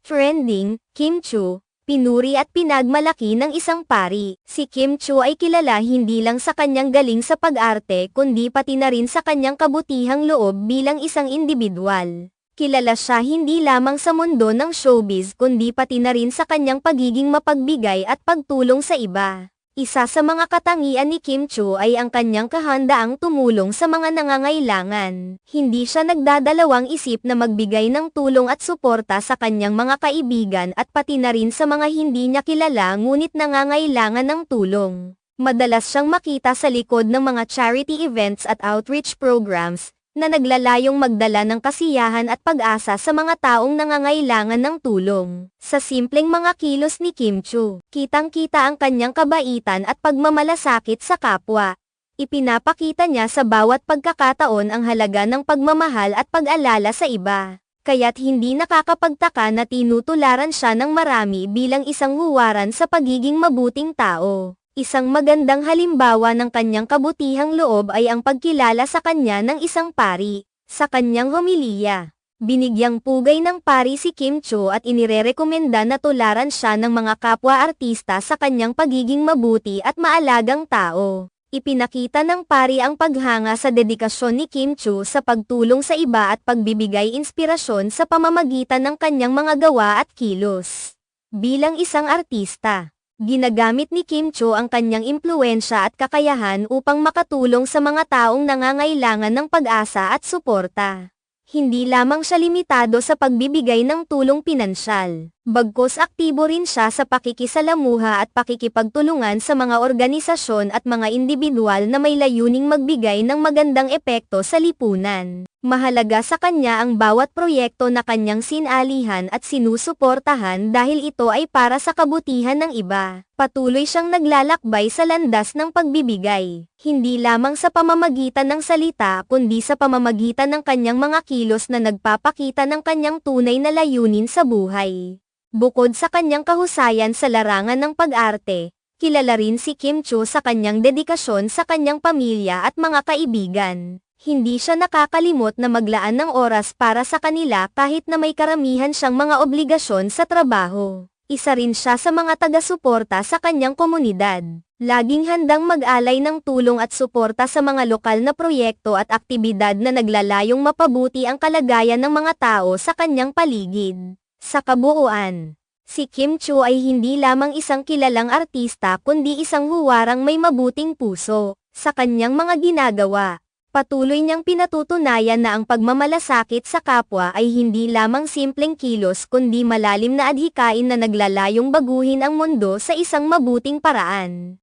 Trending, Kim Chu, pinuri at pinagmalaki ng isang pari. Si Kim Chu ay kilala hindi lang sa kanyang galing sa pag-arte kundi pati na rin sa kanyang kabutihang loob bilang isang individual. Kilala siya hindi lamang sa mundo ng showbiz kundi pati na rin sa kanyang pagiging mapagbigay at pagtulong sa iba. Isa sa mga katangian ni Kim Chu ay ang kanyang kahandaang tumulong sa mga nangangailangan. Hindi siya nagdadalawang isip na magbigay ng tulong at suporta sa kanyang mga kaibigan at pati na rin sa mga hindi niya kilala ngunit nangangailangan ng tulong. Madalas siyang makita sa likod ng mga charity events at outreach programs, na naglalayong magdala ng kasiyahan at pag-asa sa mga taong nangangailangan ng tulong. Sa simpleng mga kilos ni Kim Chu, kitang-kita ang kanyang kabaitan at pagmamalasakit sa kapwa. Ipinapakita niya sa bawat pagkakataon ang halaga ng pagmamahal at pag-alala sa iba. Kaya't hindi nakakapagtaka na tinutularan siya ng marami bilang isang huwaran sa pagiging mabuting tao. Isang magandang halimbawa ng kanyang kabutihang loob ay ang pagkilala sa kanya ng isang pari. Sa kanyang homilya, binigyang pugay ng pari si Kim Chu at inirerekomenda na tularan siya ng mga kapwa-artista sa kanyang pagiging mabuti at maalagang tao. Ipinakita ng pari ang paghanga sa dedikasyon ni Kim Chu sa pagtulong sa iba at pagbibigay inspirasyon sa pamamagitan ng kanyang mga gawa at kilos. Bilang isang artista, ginagamit ni Kim Chu ang kanyang impluwensya at kakayahan upang makatulong sa mga taong nangangailangan ng pag-asa at suporta. Hindi lamang siya limitado sa pagbibigay ng tulong pinansyal, bagkus aktibo rin siya sa pakikisalamuha at pakikipagtulungan sa mga organisasyon at mga individual na may layuning magbigay ng magandang epekto sa lipunan. Mahalaga sa kanya ang bawat proyekto na kanyang sinalihan at sinusuportahan dahil ito ay para sa kabutihan ng iba. Patuloy siyang naglalakbay sa landas ng pagbibigay, hindi lamang sa pamamagitan ng salita kundi sa pamamagitan ng kanyang mga kilos na nagpapakita ng kanyang tunay na layunin sa buhay. Bukod sa kanyang kahusayan sa larangan ng pag-arte, kilala rin si Kim Chu sa kanyang dedikasyon sa kanyang pamilya at mga kaibigan. Hindi siya nakakalimot na maglaan ng oras para sa kanila kahit na may karamihan siyang mga obligasyon sa trabaho. Isa rin siya sa mga taga-suporta sa kanyang komunidad. Laging handang mag-alay ng tulong at suporta sa mga lokal na proyekto at aktibidad na naglalayong mapabuti ang kalagayan ng mga tao sa kanyang paligid. Sa kabuuan, si Kim Chu ay hindi lamang isang kilalang artista kundi isang huwarang may mabuting puso. Sa kanyang mga ginagawa, patuloy niyang pinatutunayan na ang pagmamalasakit sa kapwa ay hindi lamang simpleng kilos kundi malalim na adhikain na naglalayong baguhin ang mundo sa isang mabuting paraan.